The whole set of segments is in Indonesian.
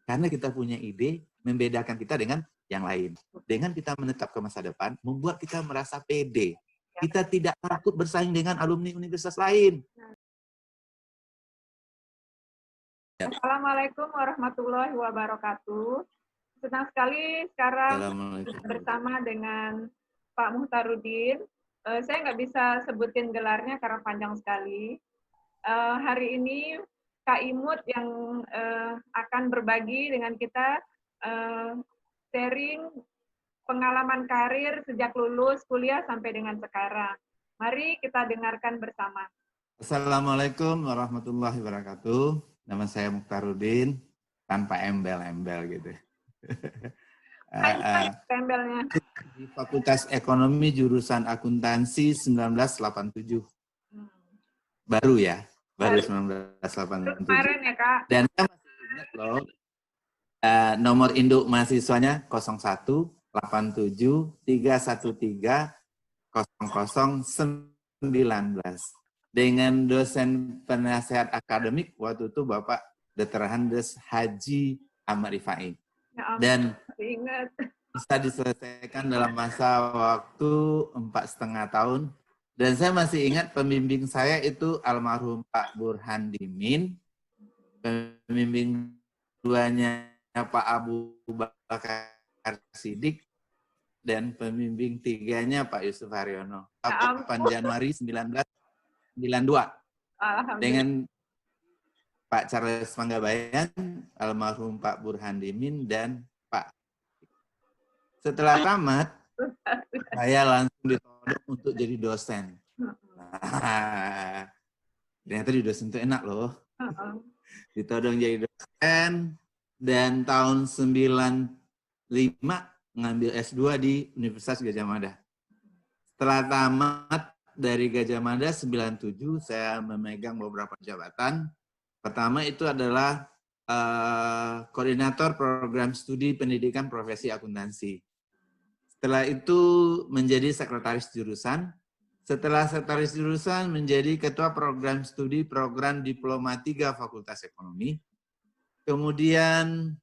Karena kita punya ide, membedakan kita dengan yang lain. Dengan kita menetap ke masa depan, membuat kita merasa pede. Kita tidak takut bersaing dengan alumni universitas lain. Assalamualaikum warahmatullahi wabarakatuh. Senang sekali sekarang bersama dengan Pak Muhtarudin. Saya nggak bisa sebutin gelarnya karena panjang sekali. Hari ini Kak Imut yang akan berbagi dengan kita sharing pengalaman karir sejak lulus kuliah sampai dengan sekarang. Mari kita dengarkan bersama. Assalamualaikum warahmatullahi wabarakatuh. Nama saya Muhtarudin, tanpa embel-embel gitu. Embelnya. Di Fakultas Ekonomi jurusan Akuntansi 1987. Baru ya, baru 1987. Kemarin ya Kak. Dan saya masih ingat loh, nomor induk mahasiswanya 01 87 313 0019. Dengan dosen penasehat akademik waktu itu Bapak Dr. Handes Haji Ahmad Rifai. Dan bisa diselesaikan dalam masa waktu 4,5 tahun. Dan saya masih ingat pembimbing saya itu almarhum Pak Burhan Dimin, pembimbing duanya Pak Abu Bakar Sidik, dan pembimbing tiganya Pak Yusuf Haryono. 8 Januari 1992 dengan Pak Charles Manggabayan, almarhum Pak Burhan Dimin, dan Pak. Setelah tamat, saya langsung ditodong untuk jadi dosen. Nah, ternyata di dosen itu enak loh. Ditodong jadi dosen, dan tahun 95 ngambil S2 di Universitas Gadjah Mada. Setelah tamat dari Gadjah Mada 97, saya memegang beberapa jabatan. Pertama itu adalah koordinator program studi pendidikan profesi akuntansi. Setelah itu menjadi sekretaris jurusan. Setelah sekretaris jurusan menjadi ketua program studi program Diploma 3 Fakultas Ekonomi. Kemudian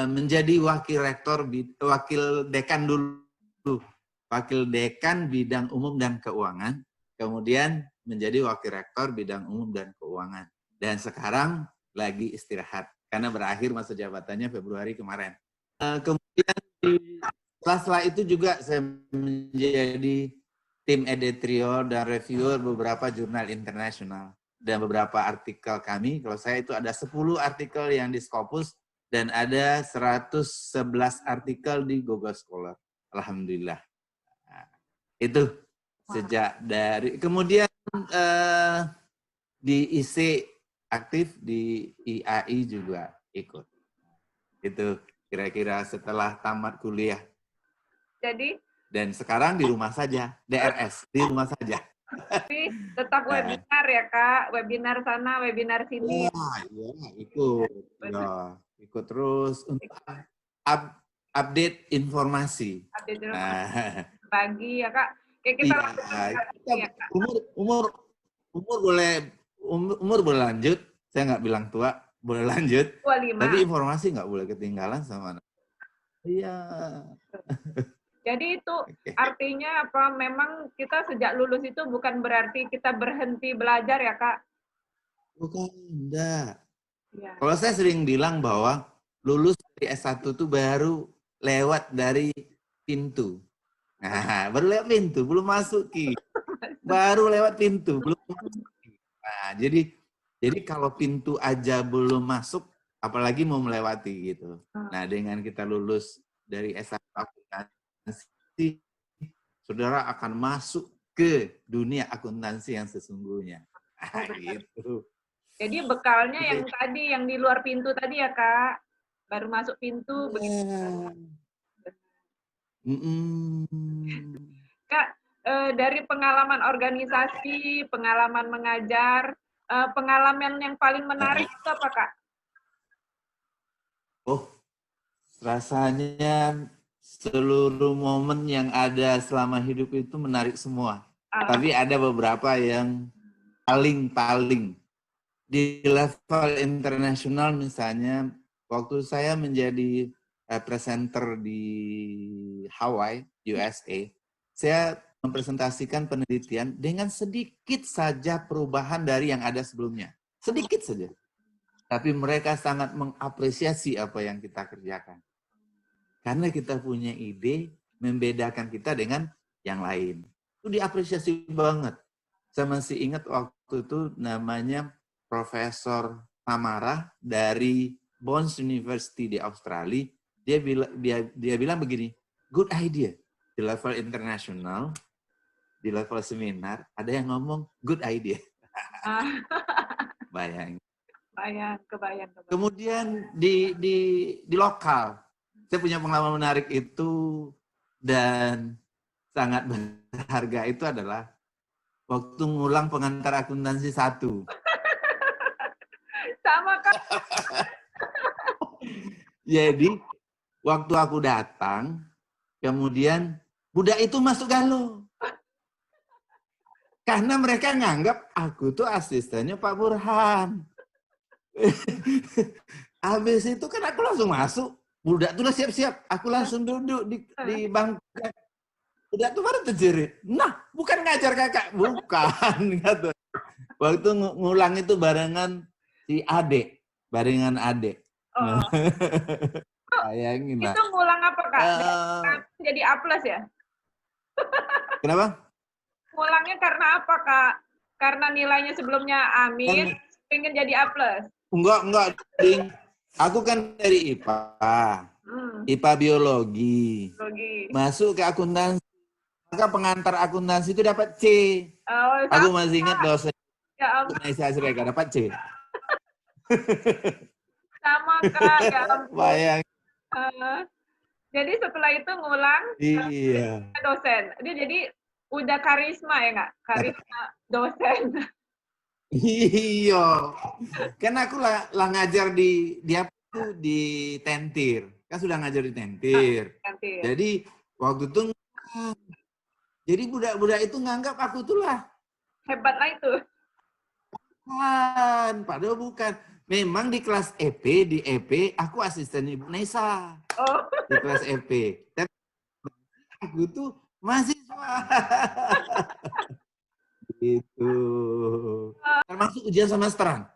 menjadi wakil rektor, wakil dekan dulu. Wakil dekan bidang umum dan keuangan, kemudian menjadi wakil rektor bidang umum dan keuangan. Dan sekarang lagi istirahat, karena berakhir masa jabatannya Februari kemarin. Kemudian setelah itu juga saya menjadi tim editorial dan reviewer beberapa jurnal internasional. Dan beberapa artikel kami, kalau saya itu ada 10 artikel yang di Scopus, dan ada 111 artikel di Google Scholar. Alhamdulillah. Itu sejak dari, kemudian di IC aktif, di IAI juga ikut. Itu kira-kira setelah tamat kuliah. Jadi? Dan sekarang di rumah saja, DRS, di rumah saja. Tapi tetap webinar ya Kak, webinar sana, webinar sini. Iya, ikut. Ya, ikut terus untuk update informasi. Update informasi. Bagi ya Kak. Kayak kita ya, umur boleh lanjut. Saya nggak bilang tua, boleh lanjut. 25. Tapi informasi nggak boleh ketinggalan sama anak. Iya. Jadi itu artinya apa? Memang kita sejak lulus itu bukan berarti kita berhenti belajar ya Kak? Bukan, enggak. Ya. Kalau saya sering bilang bahwa lulus dari S1 itu baru lewat dari pintu. Nah, baru lewat pintu, belum masuk Ki. Baru lewat pintu, belum masuk Ki. Nah, jadi kalau pintu aja belum masuk, apalagi mau melewati gitu. Nah, dengan kita lulus dari S1 akuntansi, saudara akan masuk ke dunia akuntansi yang sesungguhnya. Nah, gitu. Jadi bekalnya yang tadi, yang di luar pintu tadi ya Kak? Baru masuk pintu. Kak, dari pengalaman organisasi, pengalaman mengajar, pengalaman yang paling menarik itu apa Kak? Oh, rasanya seluruh momen yang ada selama hidup itu menarik semua. Tapi ada beberapa yang paling di level internasional, misalnya waktu saya menjadi presenter di Hawaii, USA, saya mempresentasikan penelitian dengan sedikit saja perubahan dari yang ada sebelumnya. Sedikit saja. Tapi mereka sangat mengapresiasi apa yang kita kerjakan. Karena kita punya ide membedakan kita dengan yang lain. Itu diapresiasi banget. Saya masih ingat waktu itu namanya Profesor Tamara dari Bond University di Australia. Dia bilang begini, good idea. Di level internasional, di level seminar, ada yang ngomong good idea. Bayang. Kebayang. Kemudian di lokal, saya punya pengalaman menarik itu dan sangat berharga itu adalah waktu ngulang pengantar akuntansi 1. Sama kan? Jadi waktu aku datang, kemudian budak itu masuk galuh. Karena mereka nganggap aku tuh asistennya Pak Burhan. Habis itu kan aku langsung masuk. Budak tuh lah siap-siap. Aku langsung duduk di bangku. Budak tuh baru terjerit. Nah, bukan ngajar kakak. Bukan. Gitu. Waktu ngulang itu barengan si Ade. Barengan Ade. Oh. Bayangin lah. Itu ngulang apa, Kak? Jadi A+ ya? Kenapa? Ngulangnya karena apa, Kak? Karena nilainya sebelumnya A-, pengen jadi A+. Enggak, Ding. Aku kan dari IPA. IPA biologi. Masuk ke akuntansi. Maka pengantar akuntansi itu dapat C. Oh, aku masih ingat dosen. Ya Indonesia Serikat dapat C. Sama, Kak. Ya ampun. Bayang. Jadi setelah itu ngulang, iya. Dosen. Dia jadi udah karisma ya nggak? Karisma dosen. Iya. Kan aku lah ngajar di Tentir. Kan sudah ngajar di Tentir. Jadi waktu itu jadi budak-budak itu nganggap aku tuh lah hebat lah itu. Padahal bukan. Memang di kelas EP, di EP aku asisten Ibu Nesa. Oh. Di kelas EP. Tapi aku tuh mahasiswa. Gitu. Termasuk ujian semesteran.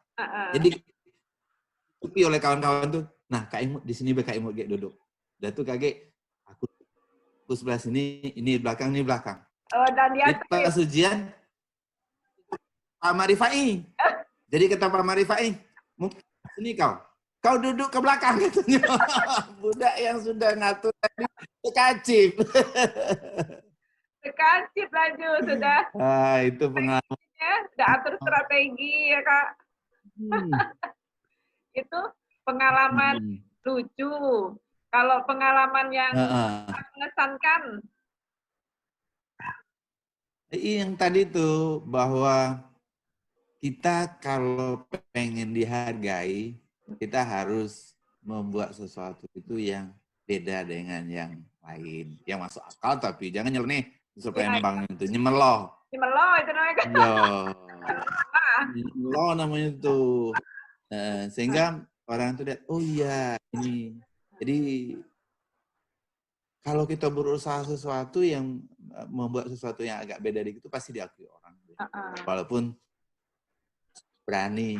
Jadi ditutupi oleh kawan-kawan tuh. Nah, Kak Imut di sini Kak Imut duduk. Dan tuh kakek aku sebelah sini, ini belakang, ini belakang. Oh, dan di atas. Pas ujian Pak Marifai. Jadi kata Pak Marifai, mungkin sini kau duduk ke belakang katanya. Budak yang sudah ngatur tadi tekacip. Tekacip laju sudah. Itu pengalaman. Sudah atur strategi ya, Kak. Itu pengalaman lucu. Kalau pengalaman yang mengesankan. Yang tadi tuh bahwa kita kalau pengen dihargai, kita harus membuat sesuatu itu yang beda dengan yang lain. Yang masuk akal tapi jangan nyeleneh supaya nembang itu. Nyemeloh. Nyemeloh itu namanya. Nyemeloh namanya itu. Sehingga orang itu lihat, oh iya ini. Jadi kalau kita berusaha sesuatu yang membuat sesuatu yang agak beda dari itu pasti diakui orang. Walaupun berani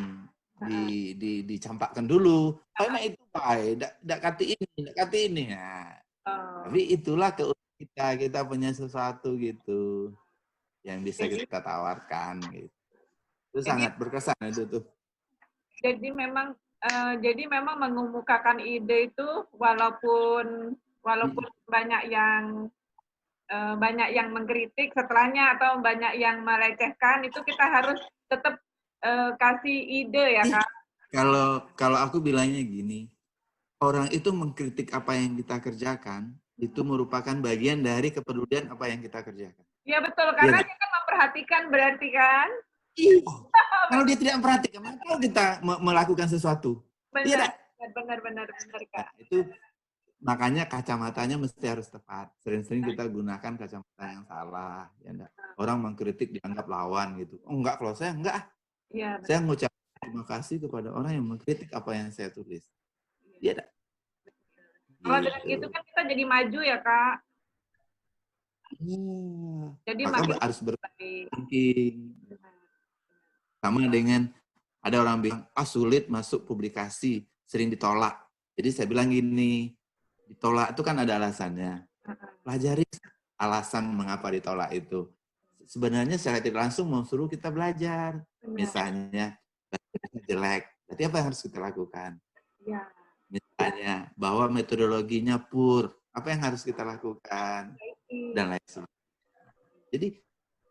dicampakkan dulu. Karena itu baik, tidak kati ini. Nah, tapi itulah keunikan kita punya sesuatu gitu yang bisa kita tawarkan gitu. Itu sangat berkesan itu tuh. Jadi memang mengemukakan ide itu walaupun banyak yang mengkritik setelahnya atau banyak yang melecehkan, itu kita harus tetap kasih ide ya, Kak. Kalau aku bilangnya gini, orang itu mengkritik apa yang kita kerjakan, itu merupakan bagian dari kepedulian apa yang kita kerjakan. Iya betul, karena dia kan memperhatikan berarti kan. Kalau dia tidak memperhatikan, maka kita melakukan sesuatu. Benar, Kak. Nah, itu makanya kacamatanya mesti harus tepat. Sering-sering kita gunakan kacamata yang salah. Ya enggak? Orang mengkritik dianggap lawan gitu. Oh, enggak, kalau saya enggak. Ya, saya mengucapkan terima kasih kepada orang yang mengkritik apa yang saya tulis. Iya. Kalau dengan itu kan kita jadi maju ya, Kak. Jadi Maka harus berthinking. Sama dengan ada orang bilang, sulit masuk publikasi, sering ditolak. Jadi saya bilang gini, ditolak itu kan ada alasannya. Pelajari alasan mengapa ditolak itu. Sebenarnya secara tidak langsung mau suruh kita belajar. Misalnya, jelek. Berarti apa yang harus kita lakukan? Ya. Misalnya, bahwa metodologinya poor. Apa yang harus kita lakukan? Dan lain sebagainya. Jadi,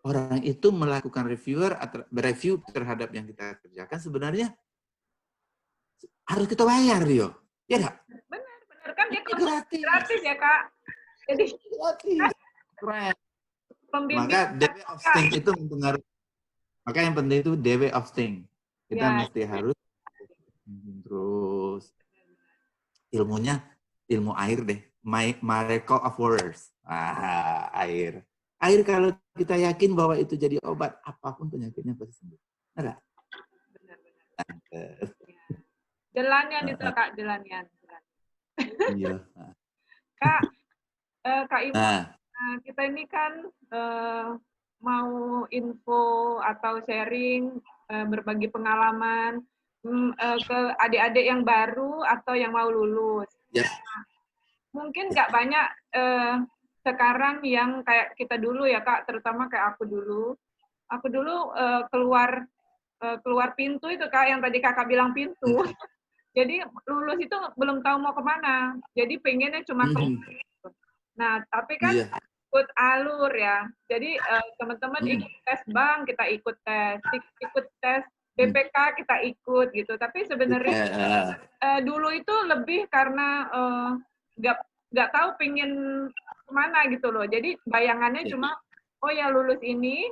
orang itu melakukan review terhadap yang kita kerjakan sebenarnya harus kita bayar, Rio. Ya nggak? Benar. Kan dia gratis ya, Kak. Jadi gratis. Keren. Maka DW of Thing itu mempengaruhi. Maka yang penting itu DW of Thing. Kita mesti harus terus ilmunya, ilmu air deh. Miracle of Waters. Air. Air kalau kita yakin bahwa itu jadi obat, apapun penyakitnya pasti sembuh. Benar. Jelanian itu, Kak, jelanian. Iya. Kak Ibu, kita ini kan mau info atau sharing, berbagi pengalaman ke adik-adik yang baru atau yang mau lulus. Ya. Mungkin nggak banyak sekarang yang kayak kita dulu ya, Kak, terutama kayak aku dulu. Aku dulu keluar pintu itu, Kak, yang tadi Kakak bilang pintu. Jadi lulus itu belum tahu mau kemana. Jadi pengennya cuma keluar. Nah, tapi kan ikut alur ya. Jadi teman-teman ikut tes bank, kita ikut tes BPK, kita ikut gitu. Tapi sebenarnya dulu itu lebih karena nggak tahu pengen kemana gitu loh. Jadi bayangannya cuma, oh ya lulus ini,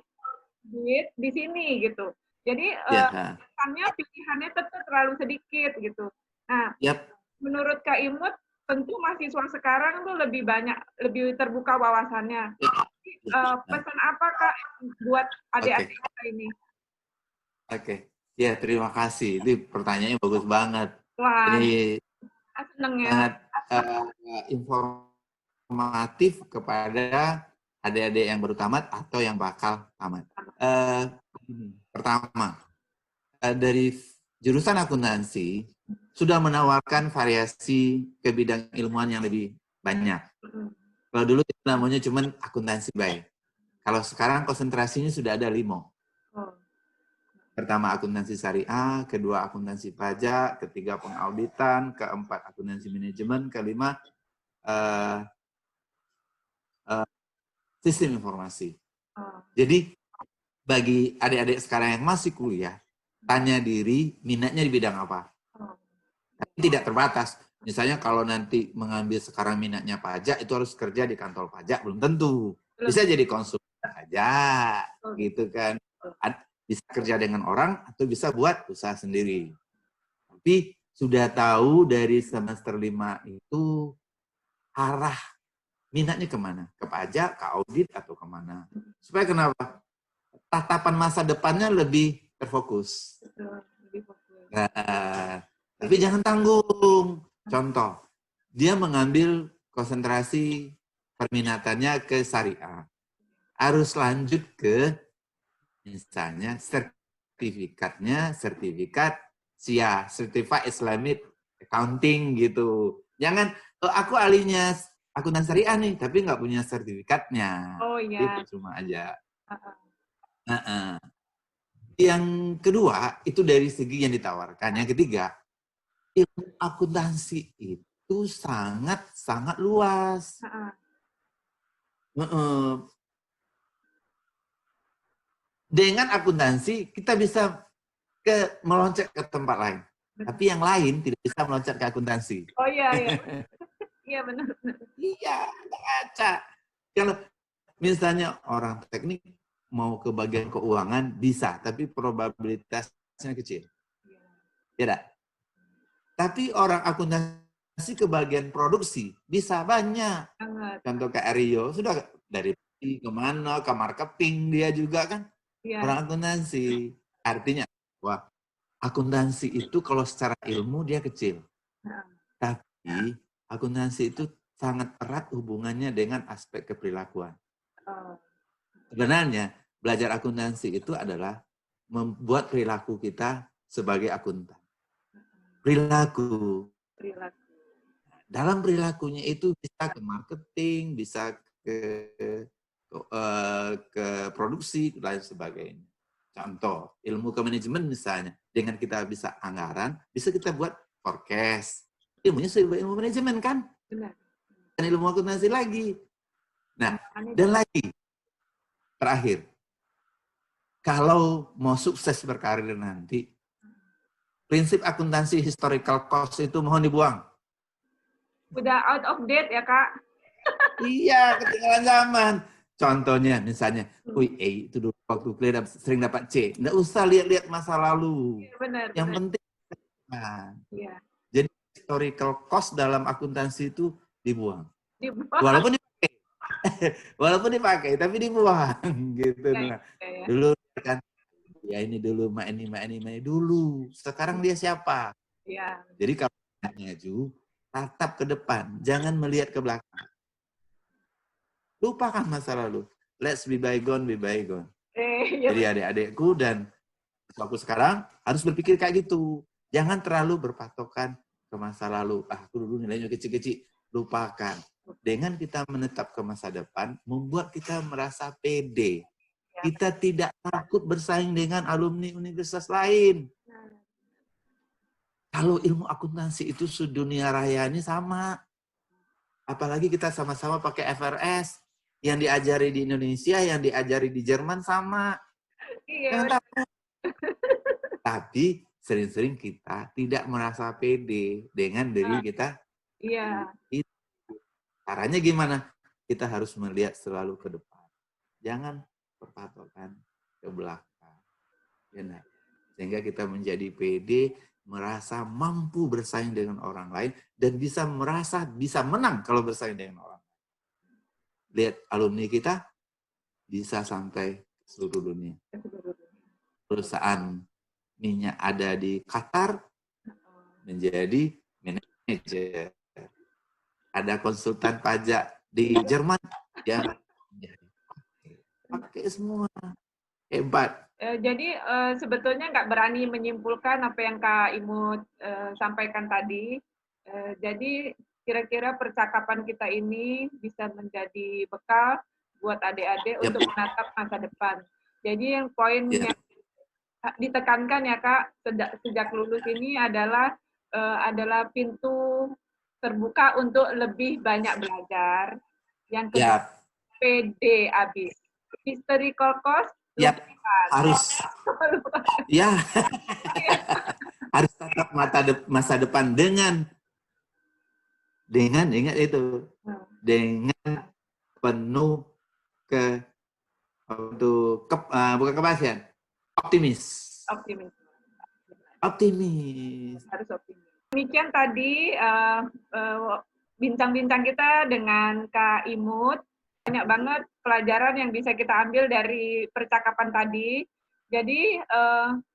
duit di sini gitu. Jadi pilihannya tetap terlalu sedikit gitu. Nah, menurut Kak Imut, tentu mahasiswa sekarang tuh lebih terbuka wawasannya. Pesan apa Kak buat adik-adik kita ini? Oke. Ya, terima kasih. Ini pertanyaannya bagus banget. Wah, ini seneng ya. Sangat informatif kepada adik-adik yang baru tamat atau yang bakal tamat. Pertama, dari jurusan akuntansi sudah menawarkan variasi ke bidang ilmuwan yang lebih banyak. Kalau dulu itu namanya cuma akuntansi baik. Kalau sekarang konsentrasinya sudah ada 5. Pertama akuntansi syariah, kedua akuntansi pajak, ketiga pengauditan, keempat akuntansi manajemen, kelima sistem informasi. Jadi bagi adik-adik sekarang yang masih kuliah, tanya diri minatnya di bidang apa. Tapi tidak terbatas. Misalnya kalau nanti mengambil sekarang minatnya pajak, itu harus kerja di kantor pajak, belum tentu. Bisa jadi konsultan pajak, gitu kan. Bisa kerja dengan orang atau bisa buat usaha sendiri. Tapi sudah tahu dari semester 5 itu arah minatnya kemana? Ke pajak, ke audit, atau kemana? Supaya kenapa? Tatapan masa depannya lebih terfokus. Nah, tapi jangan tanggung. Contoh, dia mengambil konsentrasi perminatannya ke syariah. Harus lanjut ke misalnya sertifikatnya, sertifikat SIA, Certified Islamic Accounting gitu. Jangan, aku ahlinya akuntansi syariah nih, tapi nggak punya sertifikatnya. Oh iya. Itu cuma aja. Yang kedua, itu dari segi yang ditawarkan. Yang ketiga, ilmu akuntansi itu sangat luas. Dengan akuntansi, kita bisa meloncat ke tempat lain. Tapi yang lain tidak bisa meloncat ke akuntansi. Oh iya. Iya benar. Iya, baca. Kalau misalnya orang teknik mau ke bagian keuangan bisa, tapi probabilitasnya kecil. Tidak. Tapi orang akuntansi ke bagian produksi bisa banyak. Contoh kayak Rio, sudah dari kemana, ke marketing dia juga kan. Orang akuntansi. Artinya, wah, akuntansi itu kalau secara ilmu dia kecil. Tapi akuntansi itu sangat erat hubungannya dengan aspek keperilakuan. Sebenarnya belajar akuntansi itu adalah membuat perilaku kita sebagai akuntan. Perilaku. Dalam perilakunya itu bisa ke marketing, bisa ke produksi, dan lain sebagainya. Contoh, ilmu kemanajemen misalnya, dengan kita bisa anggaran, bisa kita buat forecast. Ilmunya sebagai ilmu manajemen kan? Benar. Dan ilmu akuntansi lagi. Nah, dan lagi, terakhir, kalau mau sukses berkarir nanti, prinsip akuntansi historical cost itu mohon dibuang. Udah out of date ya, Kak? Iya, ketinggalan zaman. Contohnya, misalnya, itu dulu waktu kuliah sering dapat C. Nggak usah lihat-lihat masa lalu. Benar, Yang benar. penting, nah. Iya. Jadi historical cost dalam akuntansi itu dibuang. Dibuang. Walaupun dipakai, tapi dibuang. Gitu. Ya, Nah. ya. Dulu kan, ya ini dulu, mak ini dulu. Sekarang dia siapa? Ya. Jadi kalau maju, tatap ke depan, jangan melihat ke belakang. Lupakan masa lalu. Let's be bygone, be bygone. Ya. Jadi adik-adikku dan aku sekarang harus berpikir kayak gitu. Jangan terlalu berpatokan ke masa lalu. Aku dulu nilainya kecil-kecil. Lupakan. Dengan kita menetap ke masa depan, membuat kita merasa pede. Kita tidak takut bersaing dengan alumni universitas lain. Kalau ilmu akuntansi itu sedunia raya ini sama. Apalagi kita sama-sama pakai FRS. Yang diajari di Indonesia, yang diajari di Jerman sama. Iya. Tapi sering-sering kita tidak merasa pede dengan diri kita. Iya. Caranya gimana? Kita harus melihat selalu ke depan. Jangan berpatokan ke belakang. Ya, sehingga kita menjadi pede, merasa mampu bersaing dengan orang lain, dan bisa merasa bisa menang kalau bersaing dengan orang lain. Lihat alumni kita, bisa sampai seluruh dunia. Perusahaan minyak ada di Qatar, menjadi manajer. Ada konsultan pajak di Jerman, ya pakai semua. Hebat. Jadi sebetulnya nggak berani menyimpulkan apa yang Kak Imut sampaikan tadi. Jadi kira-kira percakapan kita ini bisa menjadi bekal buat adik-adik untuk menatap masa depan. Jadi yang poin yang ditekankan ya Kak sejak lulus ini adalah pintu terbuka untuk lebih banyak belajar. Yang kedua, PD habis. Historical cost harus harus tatap masa depan dengan ingat itu dengan penuh bukan kepastian, optimis. Harus optimis. Demikian tadi bincang-bincang kita dengan Kak Imut. Banyak banget pelajaran yang bisa kita ambil dari percakapan tadi. Jadi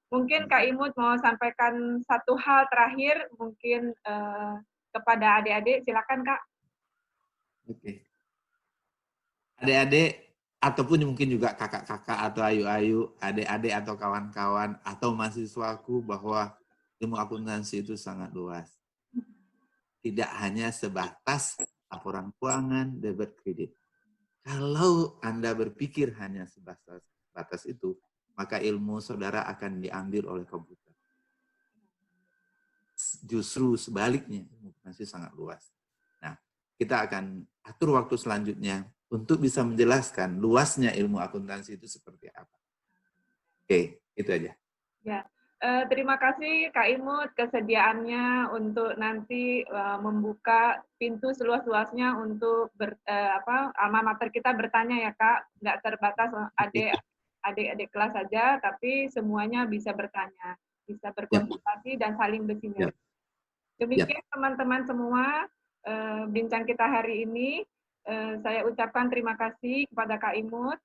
mungkin Kak Imut mau sampaikan satu hal terakhir mungkin kepada adik-adik. Silakan Kak. Oke. Adik-adik ataupun mungkin juga kakak-kakak atau ayu-ayu, adik-adik atau kawan-kawan atau mahasiswaku, bahwa ilmu akuntansi itu sangat luas. Tidak hanya sebatas laporan keuangan, debit, kredit. Kalau Anda berpikir hanya sebatas itu, maka ilmu saudara akan diambil oleh komputer. Justru sebaliknya, ilmu akuntansi sangat luas. Nah, kita akan atur waktu selanjutnya untuk bisa menjelaskan luasnya ilmu akuntansi itu seperti apa. Oke, itu aja. Ya. Terima kasih Kak Imut kesediaannya untuk nanti membuka pintu seluas-luasnya untuk alma mater kita bertanya ya Kak, nggak terbatas adik-adik kelas saja, tapi semuanya bisa bertanya, bisa berkonsultasi dan saling bersinergi. Demikian teman-teman semua bincang kita hari ini. Saya ucapkan terima kasih kepada Kak Imut.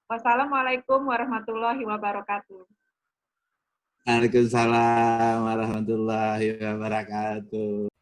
Wassalamualaikum warahmatullahi wabarakatuh. Waalaikumsalam warahmatullahi wabarakatuh.